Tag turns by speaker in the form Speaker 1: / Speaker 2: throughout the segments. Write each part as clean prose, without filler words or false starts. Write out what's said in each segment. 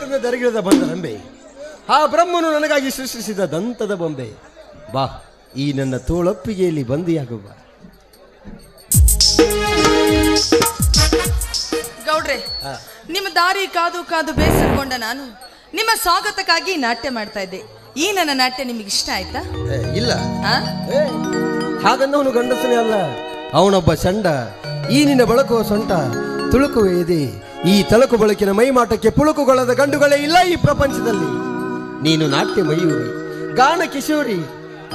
Speaker 1: ದೇವಲೋಕದಿಂದ ದರಗಿಳಿದ ಬಂದ ನಂಬೆ, ಆ ಬ್ರಹ್ಮನು ನನಗಾಗಿ ಸೃಷ್ಟಿಸಿದ ದಂತದ ಬೊಂಬೆ. ಬಾ, ಈ ನನ್ನ ತೋಳಪ್ಪಿಗೆಯಲ್ಲಿ ಬಂದಿಯಾಗುವ.
Speaker 2: ಗೌಡ್ರೆ, ನಿಮ್ಮ ದಾರಿ ಕಾದು ಕಾದು ಬೇಸರಗೊಂಡ ನಾನು ನಿಮ್ಮ ಸ್ವಾಗತಕ್ಕಾಗಿ ನಾಟ್ಯ ಮಾಡ್ತಾ ಇದ್ದೆ. ಈ ನನ್ನ ನಾಟ್ಯ ನಿಮಗೆ ಇಷ್ಟ ಆಯ್ತಾ?
Speaker 1: ಇಲ್ಲ, ಹಾಗನ್ನವನು ಗಂಡಸನೇ ಅಲ್ಲ, ಅವನೊಬ್ಬ ಚಂಡ. ಈ ನಿನ್ನ ಬಳಕುವ ಸೊಂಟ ತುಳುಕುವೆ ಇದೆ. ಈ ತಳಕು ಬಳಕಿನ ಮೈಮಾಟಕ್ಕೆ ಪುಳುಕುಗೊಳ್ಳದ ಗಂಡುಗಳೇ ಇಲ್ಲ ಈ ಪ್ರಪಂಚದಲ್ಲಿ. ನೀನು ನಾಟ್ಯ ಮಯೂರಿ, ಗಾನ ಕಿಶೋರಿ,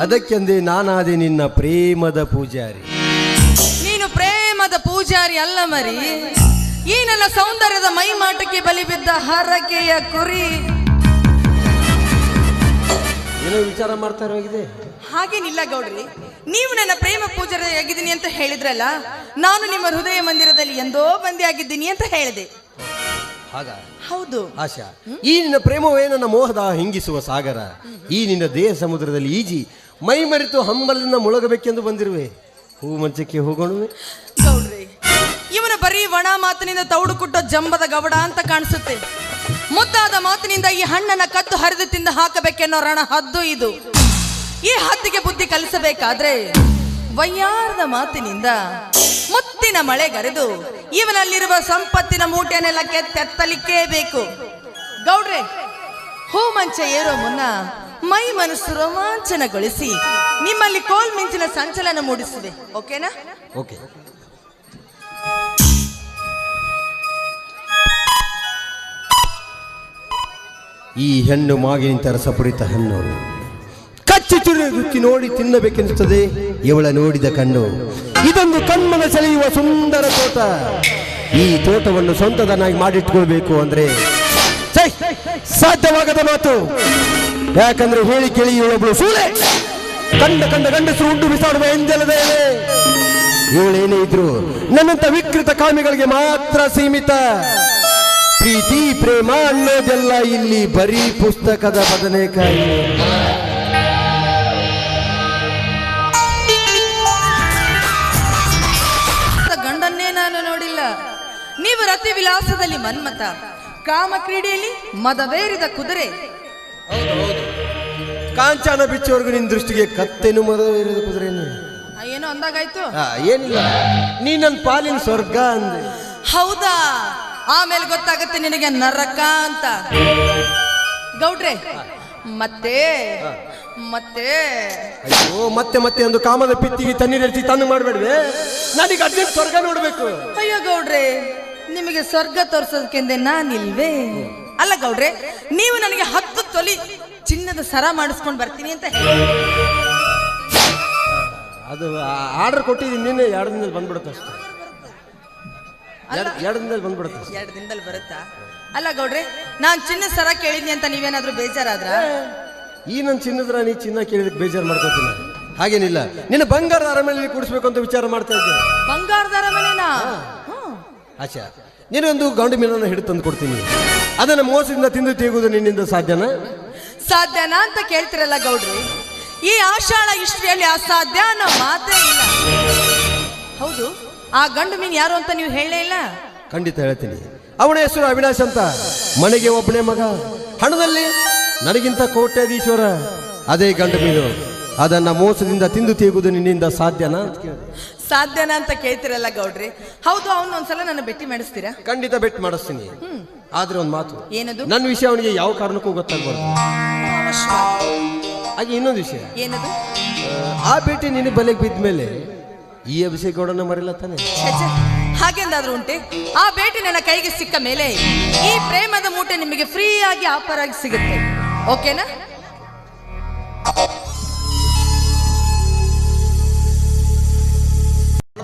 Speaker 1: ಅದಕ್ಕೆಂದೇ ನಾನಾದೆ ನಿನ್ನ ಪ್ರೇಮದ ಪೂಜಾರಿ.
Speaker 2: ನೀನು ಪ್ರೇಮದ ಪೂಜಾರಿ ಅಲ್ಲ ಮರಿ, ಈ ನನ್ನ ಸೌಂದರ್ಯದ ಮೈಮಾಟಕ್ಕೆ ಬಲಿ ಬಿದ್ದ ಹರಕೆಯ ಕುರಿ.
Speaker 1: ಏನೋ ವಿಚಾರ ಮಾಡ್ತಾ ಇರೋಗಿದೆ.
Speaker 2: ಹಾಗೇನಿಲ್ಲ ಗೌಡ್ರಿ, ನೀವು ನನ್ನ ಪ್ರೇಮ ಪೂಜಾರಿಯಾಗಿದ್ದೀನಿ ಅಂತ ಹೇಳಿದ್ರಲ್ಲ, ನಾನು ನಿಮ್ಮ ಹೃದಯ ಮಂದಿರದಲ್ಲಿ ಎಂದೋ ಬಂದಿಯಾಗಿದ್ದೀನಿ ಅಂತ ಹೇಳಿದೆ. ಹೌದು
Speaker 1: ಆಶಾ, ಈ ನಿನ್ನ ಪ್ರೇಮವೇ ನನ್ನ ಮೋಹದ ಹಿಂಗಿಸುವ ಸಾಗರ. ಈ ನಿನ್ನ ದೇಹ ಸಮುದ್ರದಲ್ಲಿ ಈಜಿ ಮೈ ಮರೆತು ಹಂಬಲಿನ ಮುಳುಗಬೇಕೆಂದು ಬಂದಿರುವೆ. ಹೂ ಮಂಚಕ್ಕೆ ಹೋಗೋಣವೆ.
Speaker 2: ಗೌಡ್ರಿ, ಇವನು ಬರೀ ಒಣ ಮಾತಿನಿಂದ ತೌಡು ಕುಟ್ಟೋ ಜಂಬದ ಗವಡ ಅಂತ ಕಾಣಿಸುತ್ತೆ. ಮುದ್ದಾದ ಮಾತಿನಿಂದ ಈ ಹಣ್ಣನ್ನ ಕದ್ದು ಹರಿದು ತಿಂದು ಹಾಕಬೇಕೆನ್ನೋ ರಣ ಹದ್ದು ಇದು. ಈ ಹದ್ದಿಗೆ ಬುದ್ಧಿ ಕಲಿಸಬೇಕಾದ್ರೆ ವಯ್ಯಾರದ ಮಾತಿನಿಂದ ಮುತ್ತಿನ ಮಳೆಗರೆದು ಇವನಲ್ಲಿರುವ ಸಂಪತ್ತಿನ ಮೂಟೆನೆಲ್ಲ ಕೆತ್ತೆತ್ತಲಿಕ್ಕೇ ಬೇಕು. ಗೌಡ್ರೆ, ಹೂ ಮಂಚ ಏರೋ ಮುನ್ನ ಮೈ ಮನಸ್ಸು ರೋಮಾಂಚನಗೊಳಿಸಿ ನಿಮ್ಮಲ್ಲಿ ಕೋಲ್ ಮಿಂಚಿನ ಸಂಚಲನ ಮೂಡಿಸಿದೆ. ಓಕೆನಾ?
Speaker 1: ಓಕೆ. ಈ ಹೆಣ್ಣು ಮಾಗಿನಿಂದ ರಸಪುರಿತ ಹೆಣ್ಣು, ಕಚ್ಚಿ ರುಚಿ ನೋಡಿ ತಿನ್ನಬೇಕೆನಿಸುತ್ತದೆ ಇವಳ ನೋಡಿದ ಕಣ್ಣು. ಇದೊಂದು ಕಣ್ಮನ ಸೆಳೆಯುವ ಸುಂದರ ತೋಟ. ಈ ತೋಟವನ್ನು ಸ್ವಂತದನ್ನಾಗಿ ಮಾಡಿಟ್ಕೊಳ್ಬೇಕು ಅಂದ್ರೆ ಸಾಧ್ಯವಾಗದ ಮಾತು. ಯಾಕಂದ್ರೆ ಹೇಳಿ ಕೇಳಿ ಇವಳೊಬ್ಳು ಸೂಳೆ. ಕಂಡ ಗಂಡಸರು ಉಂಡು ಬಿಸಾಡುವ ಎಂದೆಲ್ಲದೆ ಇವಳೇನೇ ಇದ್ರು ನನ್ನಂತ ವಿಕೃತ ಕಾಮಿಗಳಿಗೆ ಮಾತ್ರ ಸೀಮಿತ. ಪ್ರೀತಿ ಪ್ರೇಮ ಅನ್ನೋದೆಲ್ಲ ಇಲ್ಲಿ ಬರೀ ಪುಸ್ತಕದ ಬದನೆಕಾಯಿ.
Speaker 2: ಗಂಡನ್ನೇ ನಾನು ನೋಡಿಲ್ಲ. ನೀವು ರತಿ ವಿಲಾಸದಲ್ಲಿ ಮನ್ಮತ, ಕಾಮ ಕ್ರೀಡೆಯಲ್ಲಿ ಮದವೇರಿದ ಕುದುರೆ.
Speaker 1: ಕಾಂಚಾನ ಬಿಚ್ಚೋರ್ಗು ನಿನ್ ದೃಷ್ಟಿಗೆ ಕತ್ತೆನು ಮದವೇರಿದ ಕುದುರೆನು
Speaker 2: ಏನೋ ಅಂದಾಗಾಯ್ತು.
Speaker 1: ಏನಿಲ್ಲ, ನೀ ನನ್ನ ಪಾಲಿನ ಸ್ವರ್ಗ ಅಂದೆ.
Speaker 2: ಹೌದಾ? ಆಮೇಲೆ ಗೊತ್ತಾಗತ್ತೆ ನಿನಗೆ ನರಕ ಅಂತ. ಗೌಡ್ರೆ, ಮತ್ತೆ ಮತ್ತೆ
Speaker 1: ಅಯ್ಯೋ, ಮತ್ತೆ ಮತ್ತೆ ಒಂದು ಕಾಮದ ಪಿತ್ತಿಗೆ ತಣ್ಣೀರೆಚ್ಚಿ ತನ್ನ ಮಾಡಬೇಡ್ವೆ. ನನಗೆ ಅರ್ಜೆಂಟ್ ಸ್ವರ್ಗ ನೋಡ್ಬೇಕು.
Speaker 2: ಅಯ್ಯೋ ಗೌಡ್ರೆ, ನಿಮಗೆ ಸ್ವರ್ಗ ತೋರ್ಸೋದಕ್ಕೆಂದೆ ನಾನಿಲ್ವೇ? ಅಲ್ಲ ಗೌಡ್ರೆ, ನೀವು ನನಗೆ 10 ತೊಲಿ ಚಿನ್ನದ ಸರ ಮಾಡಿಸ್ಕೊಂಡು ಬರ್ತೀನಿ ಅಂತ ಹೇಳಿ
Speaker 1: ಅದು ಆರ್ಡರ್ ಕೊಟ್ಟಿದ್ದೀನಿ. ನಿನ್ನೆ 2 ದಿನದಲ್ಲಿ ಬಂದ್ಬಿಡುತ್ತೆ ಅಷ್ಟೇ. 2 ದಿನದಲ್ಲಿ ಬಂದ್ಬಿಡುತ್ತೆ.
Speaker 2: 2 ದಿನದಲ್ಲಿ ಬರುತ್ತಾ? ಅಲ್ಲ ಗೌಡ್ರೆ, ನಾನು ಚಿನ್ನದ ಸರ ಕೇಳಿದ್ನಿ ಅಂತ ನೀವೇನಾದ್ರೂ ಬೇಜಾರಾದ್ರ?
Speaker 1: ಈ ನನ್ನ ಚಿನ್ನದ ನೀ ಚಿನ್ನ ಕೇಳಿದಕ್ಕೆ ಬೇಜಾರು ಮಾಡ್ಕೋತೀನಿ. ಹಾಗೇನಿಲ್ಲ, ನಿನ್ನ ಬಂಗಾರದ ಅರಮನೆಯಲ್ಲಿ ಕೂಡಿಸ್ಬೇಕು ಅಂತ ವಿಚಾರ ಮಾಡ್ತಾ ಇದ್ದೇನೆ.
Speaker 2: ಬಂಗಾರದ ಅರಮನೆನಾ?
Speaker 1: ಆಚಾ, ನೀನೊಂದು ಗಂಡು ಮೀನನ್ನು ಹಿಡಿದು ತಂದು ಕೊಡ್ತೀನಿ. ಅದನ್ನು ಮೋಸದಿಂದ ತಿಂದು ತೆಗುವುದು ನಿನ್ನಿಂದ ಸಾಧ್ಯನಾ?
Speaker 2: ಸಾಧ್ಯನಾ ಅಂತ ಕೇಳ್ತಿರಲ್ಲ ಗೌಡ್ರಿ. ಈ ಆಷಾಢ ಇಷ್ಟ್ರಿಯಲ್ಲಿ ಅಸಾಧ್ಯ ಅನ್ನೋ ಮಾತೇ ಇಲ್ಲ. ಹೌದು, ಆ ಗಂಡು ಮೀನು ಯಾರು ಅಂತ ನೀವು ಹೇಳಲೇ ಇಲ್ಲ.
Speaker 1: ಖಂಡಿತ ಹೇಳ್ತೀನಿ. ಅವನ ಹೆಸರು ಅವಿನಾಶ್ ಅಂತ. ಮನೆಗೆ ಒಬ್ಬನೇ ಮಗ, ಹಣದಲ್ಲಿ ನನಗಿಂತ ಕೋಟ್ಯಾಧೀಶ್ವರ. ಅದೇ ಗಂಡು ಮೀನು. ಅದನ್ನ ಮೋಸದಿಂದ ತಿಂದು ತೆಗುವುದು ನಿನ್ನಿಂದ ಸಾಧ್ಯನಾ ಅಂತ ಕೇಳಿದೆ.
Speaker 2: ಸಾಧ್ಯನಾ ಅಂತ ಕೇಳ್ತಿರಲ್ಲ ಗೌಡ್ರಿ. ಹೌದು, ಅವನು ಒಂದ್ಸಲ ನನ್ನ ಭೇಟಿ ಮಾಡಿಸ್ತೀರಾ?
Speaker 1: ಖಂಡಿತ ಭೇಟಿ ಮಾಡಿಸ್ತೀನಿ. ಆದ್ರೆ ಒಂದು ಮಾತು.
Speaker 2: ಏನದು?
Speaker 1: ನನ್ನ ವಿಷಯ ಅವನಿಗೆ ಯಾವ ಕಾರಣಕ್ಕೂ ಗೊತ್ತಾಗಬಾರ್ದು. ಹಾಗೆ ಇನ್ನೊಂದು ವಿಷಯ.
Speaker 2: ಏನದು?
Speaker 1: ಆ ಭೇಟಿ ನಿನ್ನ ಬಲೆಗೆ ಬಿದ್ದ ಮೇಲೆ ಈ ಅಭಿಷೇಕಗೌಡನ ಮರೆಯಲ್ಲ ತಾನೆ?
Speaker 2: ಹಾಗೆಂದಾದ್ರೂ ಉಂಟೆ? ಆ ಭೇಟಿ ನನ್ನ ಕೈಗೆ ಸಿಕ್ಕ ಮೇಲೆ ಈ ಪ್ರೇಮದ ಮೂಟೆ ನಿಮಗೆ ಫ್ರೀ ಆಗಿ ಆಫರ್ ಆಗಿ ಸಿಗುತ್ತೆ. ಓಕೆನಾ?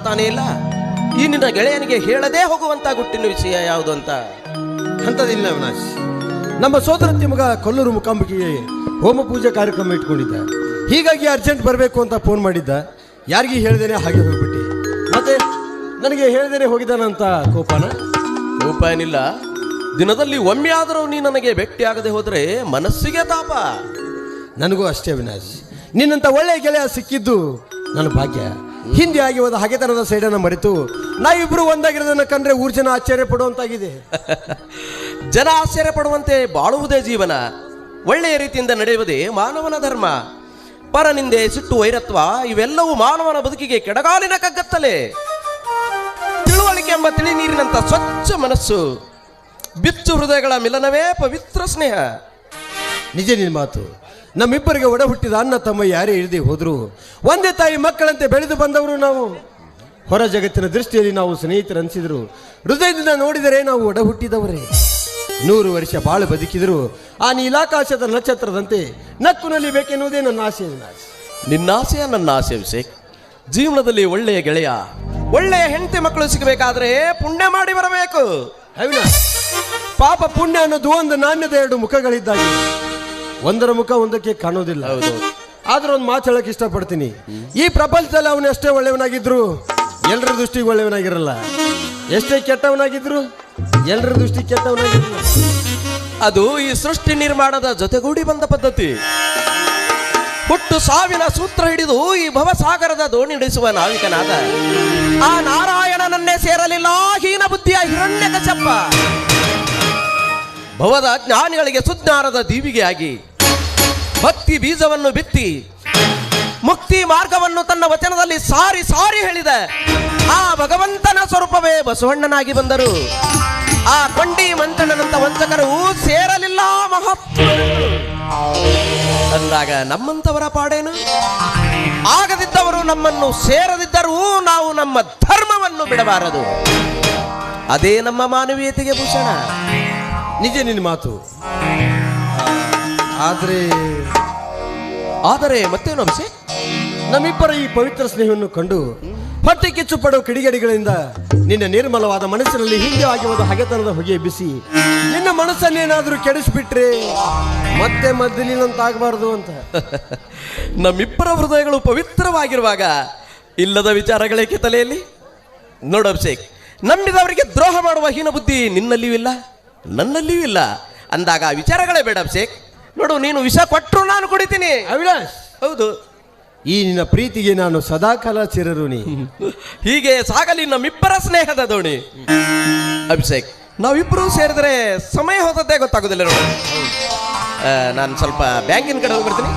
Speaker 3: ತಾನೇ ಇಲ್ಲ. ಈ ನಿನ್ನ ಗೆಳೆಯನಿಗೆ ಹೇಳದೇ ಹೋಗುವಂತ ಗುಟ್ಟಿನ ವಿಷಯ ಯಾವುದು ಅಂತ?
Speaker 1: ಅಂಥದಿಲ್ಲ ಅವಿನಾಶ್. ನಮ್ಮ ಸೋದರತ್ತಿ ಮಗ ಕೊಲ್ಲೂರು ಮುಕಾಂಬಿಕೆಗೆ ಹೋಮ ಪೂಜೆ ಕಾರ್ಯಕ್ರಮ ಇಟ್ಕೊಂಡಿದ್ದ. ಹೀಗಾಗಿ ಅರ್ಜೆಂಟ್ ಬರಬೇಕು ಅಂತ ಫೋನ್ ಮಾಡಿದ್ದ. ಯಾರಿಗೂ ಹೇಳ್ದೇನೆ ಹಾಗೆ ಹೋಗ್ಬಿಟ್ಟು ಮತ್ತೆ ನನಗೆ ಹೇಳ್ದೇನೆ ಹೋಗಿದ್ದಾನಂತ ಕೋಪನ?
Speaker 3: ಕೋಪ ಏನಿಲ್ಲ. ದಿನದಲ್ಲಿ ಒಮ್ಮೆ ಆದರೂ ನೀ ನನಗೆ ಭೇಟಿಯಾಗದೆ ಹೋದ್ರೆ ಮನಸ್ಸಿಗೆ ತಾಪ.
Speaker 1: ನನಗೂ ಅಷ್ಟೇ ಅವಿನಾಶ್. ನಿನ್ನಂತ ಒಳ್ಳೆಯ ಗೆಳೆಯ ಸಿಕ್ಕಿದ್ದು ನನ್ನ ಭಾಗ್ಯ. ಹಿಂದೆ ಆಗಿ ಹೋದ ಹಗೆತನದ ಸೈಡನ್ನು ಮರೆತು ನಾವಿಬ್ರು ಒಂದಾಗಿರೋದನ್ನ ಕಂಡ್ರೆ ಊರ್ ಜನ ಆಶ್ಚರ್ಯ ಪಡುವಂತಾಗಿದೆ.
Speaker 3: ಜನ ಆಶ್ಚರ್ಯ ಪಡುವಂತೆ ಬಾಳುವುದೇ ಜೀವನ. ಒಳ್ಳೆಯ ರೀತಿಯಿಂದ ನಡೆಯುವುದೇ ಮಾನವನ ಧರ್ಮ. ಪರನಿಂದೆ ಸಿಟ್ಟು ವೈರತ್ವ ಇವೆಲ್ಲವೂ ಮಾನವನ ಬದುಕಿಗೆ ಕೆಡಗಾಲಿನ ಕಗ್ಗತ್ತಲೆ. ತಿಳುವಳಿಕೆ ಎಂಬ ತಿಳಿ ನೀರಿನಂತ ಸ್ವಚ್ಛ ಮನಸ್ಸು, ಬಿಚ್ಚು ಹೃದಯಗಳ ಮಿಲನವೇ ಪವಿತ್ರ ಸ್ನೇಹ.
Speaker 1: ನಿಜ ನಿನ್ನ ಮಾತು. ನಮ್ಮಿಬ್ಬರಿಗೆ ಒಡ ಹುಟ್ಟಿದ ಅಣ್ಣ ತಮ್ಮ ಯಾರೇ ಇಳಿದೇ ಹೋದ್ರು ಒಂದೇ ತಾಯಿ ಮಕ್ಕಳಂತೆ ಬೆಳೆದು ಬಂದವರು ನಾವು. ಹೊರ ಜಗತ್ತಿನ ದೃಷ್ಟಿಯಲ್ಲಿ ನಾವು ಸ್ನೇಹಿತರು ಅನಿಸಿದ್ರು, ಹೃದಯದಿಂದ ನೋಡಿದರೆ ನಾವು ಒಡ ಹುಟ್ಟಿದವರೇ. 100 ವರ್ಷ ಬಾಳು ಬದುಕಿದ್ರು ಆ ನೀಲಾಕಾಶದ ನಕ್ಷತ್ರದಂತೆ ನಕ್ಕು ನಲಿಬೇಕೆನ್ನುವುದೇ ನನ್ನ ಆಸೆ.
Speaker 3: ನಿನ್ನ ಆಸೆಯ ನನ್ನ ಆಸೆ ಅಭಿಷೇಕ್. ಜೀವನದಲ್ಲಿ ಒಳ್ಳೆಯ ಗೆಳೆಯ, ಒಳ್ಳೆಯ ಹೆಂಡತಿ ಮಕ್ಕಳು ಸಿಗಬೇಕಾದ್ರೆ ಪುಣ್ಯ ಮಾಡಿ ಬರಬೇಕು.
Speaker 1: ಅವಿನಾಶ್, ಪಾಪ ಪುಣ್ಯ ಅನ್ನೋದು ಒಂದು ನಾಣ್ಯದ 2 ಮುಖಗಳಿದ್ದಾಗೆ. ಒಂದರ ಮುಖ ಒಂದಕ್ಕೆ ಕಾಣೋದಿಲ್ಲ. ಆದ್ರೆ ಒಂದು ಮಾತು ಹೇಳಕ್ ಇಷ್ಟಪಡ್ತೀನಿ. ಈ ಪ್ರಪಂಚದಲ್ಲಿ ಅವನು ಎಷ್ಟೇ ಒಳ್ಳೆಯವನಾಗಿದ್ರು ಎಲ್ಲರ ದೃಷ್ಟಿಗೆ ಒಳ್ಳೆಯವನಾಗಿರಲ್ಲ. ಎಷ್ಟೇ ಕೆಟ್ಟವನಾಗಿದ್ರು ಎಲ್ಲರ ದೃಷ್ಟಿ ಕೆಟ್ಟವನಾಗಿರಲ್ಲ.
Speaker 3: ಅದು ಈ ಸೃಷ್ಟಿ ನಿರ್ಮಾಣದ ಜೊತೆಗೂಡಿ ಬಂದ ಪದ್ಧತಿ. ಹುಟ್ಟು ಸಾವಿನ ಸೂತ್ರ ಹಿಡಿದು ಈ ಭವಸಾಗರದ ದೋಣಿ ಹಿಡಿಸುವ ನಾವಿಕನಾದ ಆ ನಾರಾಯಣನನ್ನೇ ಸೇರಲಿಲ್ಲ ಹೀನ ಬುದ್ಧಿಯ ಹಿರಣ್ಯಕಶ್ಯಪ. ಭವದ ಜ್ಞಾನಿಗಳಿಗೆ ಸುಜ್ಞಾನದ ದೀವಿಗೆಯಾಗಿ ಭಕ್ತಿ ಬೀಜವನ್ನು ಬಿತ್ತಿ ಮುಕ್ತಿ ಮಾರ್ಗವನ್ನು ತನ್ನ ವಚನದಲ್ಲಿ ಸಾರಿ ಸಾರಿ ಹೇಳಿದ ಆ ಭಗವಂತನ ಸ್ವರೂಪವೇ ಬಸವಣ್ಣನಾಗಿ ಬಂದರು. ಆ ಕೊಂಡಿ ಮಂಚಣ್ಣನಂತ ವಂಚಕರು ಸೇರಲಿಲ್ಲ ಮಹತ್ವ ಅಂದಾಗ ನಮ್ಮಂತವರ ಪಾಡೇನು? ಆಗದಿದ್ದವರು ನಮ್ಮನ್ನು ಸೇರದಿದ್ದರೂ ನಾವು ನಮ್ಮ ಧರ್ಮವನ್ನು ಬಿಡಬಾರದು. ಅದೇ ನಮ್ಮ ಮಾನವೀಯತೆಗೆ ಭೂಷಣ.
Speaker 1: ನಿಜ ನಿನ್ನ ಮಾತು. ಆದರೆ
Speaker 3: ಮತ್ತೇನು ಅಭಿಷೇಕ್?
Speaker 1: ನಮ್ಮಿಬ್ಬರ ಈ ಪವಿತ್ರ ಸ್ನೇಹವನ್ನು ಕಂಡು ಹೊಟ್ಟೆ ಕಿಚ್ಚು ಪಡುವ ಕಿಡಿಗಡಿಗಳಿಂದ ನಿನ್ನ ನಿರ್ಮಲವಾದ ಮನಸ್ಸಿನಲ್ಲಿ ಹಿಂದೆ ಆಗಿರುವ ಹಗೆತನದ ಹೊಗೆ ಬಿಸಿ ನಿನ್ನ ಮನಸ್ಸನ್ನೇನಾದ್ರೂ ಕೆಡಿಸ್ಬಿಟ್ರೆ ಮತ್ತೆ ಮೊದಲಿನಂತಾಗಬಾರದು ಅಂತ.
Speaker 3: ನಮ್ಮಿಬ್ಬರ ಹೃದಯಗಳು ಪವಿತ್ರವಾಗಿರುವಾಗ ಇಲ್ಲದ ವಿಚಾರಗಳೇಕೆ ತಲೆಯಲ್ಲಿ? ನೋಡು ಅಭಿಷೇಕ್, ನಂಬಿದವರಿಗೆ ದ್ರೋಹ ಮಾಡುವ ಹೀನ ಬುದ್ಧಿ ನಿನ್ನಲ್ಲಿಯೂ ಇಲ್ಲ, ನನ್ನಲ್ಲಿಯೂ ಇಲ್ಲ ಅಂದಾಗ ವಿಚಾರಗಳೇ ಬೇಡ ಅಭಿಷೇಕ್. ನೋಡು, ನೀನು ವಿಷ ಕೊಟ್ಟರು ನಾನು ಕುಡಿತೀನಿ.
Speaker 1: ಅವಿನಾಶ್,
Speaker 3: ಹೌದು,
Speaker 1: ಈ ನಿನ್ನ ಪ್ರೀತಿಗೆ ನಾನು ಸದಾಕಾಲ ಚಿರಋಣಿ.
Speaker 3: ಹೀಗೆ ಸಾಗಲಿ ನಮ್ಮಿಬ್ಬರ ಸ್ನೇಹದ ದೋಣಿ. ಅಭಿಷೇಕ್, ನಾವಿಬ್ಬರು ಸೇರಿದ್ರೆ ಸಮಯ ಹೋದದ್ದೇ ಗೊತ್ತಾಗೋದಿಲ್ಲ. ನೋಡು, ನಾನು ಸ್ವಲ್ಪ ಬ್ಯಾಂಕಿನ ಕಡೆ ಹೋಗಿ ಬರ್ತೀನಿ.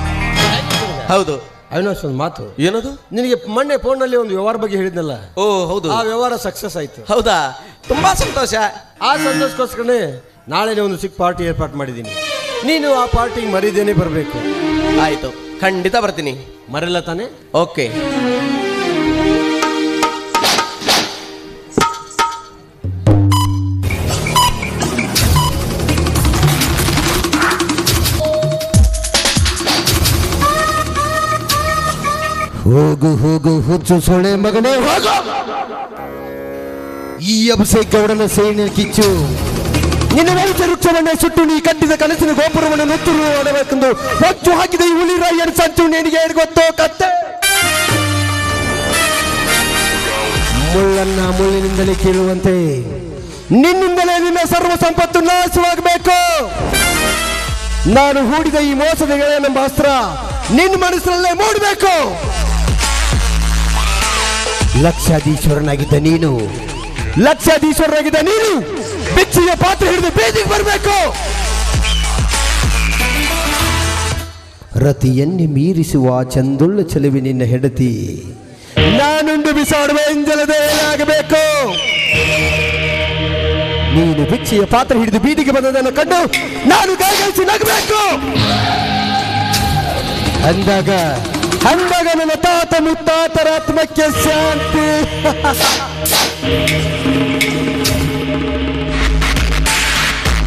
Speaker 3: ಹೌದು
Speaker 1: ಅವಿನಾಶ್, ಒಂದು ಮಾತು.
Speaker 3: ಏನದು?
Speaker 1: ನಿನಗೆ ಮೊನ್ನೆ ಫೋನ್ನಲ್ಲಿ ಒಂದು ವ್ಯವಹಾರ ಬಗ್ಗೆ ಹೇಳಿದ್ನಲ್ಲ.
Speaker 3: ಓ ಹೌದು,
Speaker 1: ಆ ವ್ಯವಹಾರ ಸಕ್ಸಸ್ ಆಯ್ತು.
Speaker 3: ಹೌದಾ? ತುಂಬಾ ಸಂತೋಷ.
Speaker 1: ಆ ಸಂತೋಷಕ್ಕೋಸ್ಕರನೇ ನಾಳೆನೇ ಒಂದು ಚಿಕ್ಕ ಪಾರ್ಟಿ ಏರ್ಪಾಟ್ ಮಾಡಿದ್ದೀನಿ. ನೀನು ಆ ಪಾರ್ಟಿಗೆ ಮರಿದೇನೆ ಬರಬೇಕು.
Speaker 3: ಆಯ್ತು, ಖಂಡಿತ ಬರ್ತೀನಿ.
Speaker 1: ಮರೆಲ್ಲ ತಾನೆ?
Speaker 3: ಓಕೆ.
Speaker 1: ಹೋಗು ಹೋಗು ಹುಚ್ಚು ಸೊಳೆ ಮಗನೇ ಹೋಗು. ಈ ಅಭಿಷೇಕ್ ಗೌಡನ ಸೇನೆ ಕಿಚ್ಚು ನಿನ್ನ ವೈದ್ಯ ವೃಕ್ಷವನ್ನೇ ಸುಟ್ಟು ನೀ ಕಟ್ಟಿದ ಕನಸಿನ ಗೋಪುರವನ್ನು ನುತ್ತುರು ಮಾಡಬೇಕೆಂದು ಹೊಚ್ಚು ಹಾಕಿದ ಈ ಹುಲಿರಾಯನ ಸಂಚು ನಿನಗೆ ಗೊತ್ತೋ ಕತ್ತೆ? ಮುಳ್ಳನ್ನ ಮುಳ್ಳಿನಿಂದಲೇ ಕೀಳುವಂತೆ ನಿನ್ನಿಂದಲೇ ನಿನ್ನ ಸರ್ವ ಸಂಪತ್ತು ನಾಶವಾಗಬೇಕು. ನಾನು ಹೂಡಿದ ಈ ಮೋಸದ ಗೆಳೆಯನೆಂಬ ಅಸ್ತ್ರ ನಿನ್ನ ಮನಸ್ಸಿನಲ್ಲೇ ಮೂಡಬೇಕು. ಲಕ್ಷಾಧೀಶ್ವರನಾಗಿದ್ದ ನೀನು ಬಿಚ್ಚಿಯ ಪಾತ್ರ ಹಿಡಿದು ಬೀದಿಗೆ ಬರಬೇಕು. ರತಿಯನ್ನೇ ಮೀರಿಸುವ ಚಂದುಳ್ಳ ಚೆಲುವೆ ನಿನ್ನ ಹೆಂಡತಿ ನಾನುಂಡು ಬಿಸಾಡುವ ಎಂಜಲದೇ ಆಗಬೇಕು. ನೀನು ಬಿಚ್ಚಿಯ ಪಾತ್ರ ಹಿಡಿದು ಬೀದಿಗೆ ಬಂದದನ್ನು ಕಂಡು ನಾನು ಗೈಗೈಸಿ ನಗಬೇಕು. ಅಂದಾಗ ನನ್ನ ತಾತ ಮುತ್ತಾತರ ಆತ್ಮಕ್ಕೆ ಶಾಂತಿ.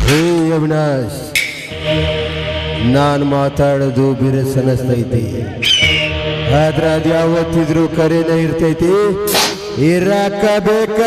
Speaker 1: ಹೇ ಅವಿನಾಶ್, ನಾನು ಮಾತಾಡೋದು ಬಿರುಸನಿಸ್ತೈತಿ, ಆದ್ರೆ ಅದು ಯಾವತ್ತಿದ್ರೂ ಕರೆನೇ ಇರ್ತೈತಿ. ಇರಾಕ ಬೇಕ.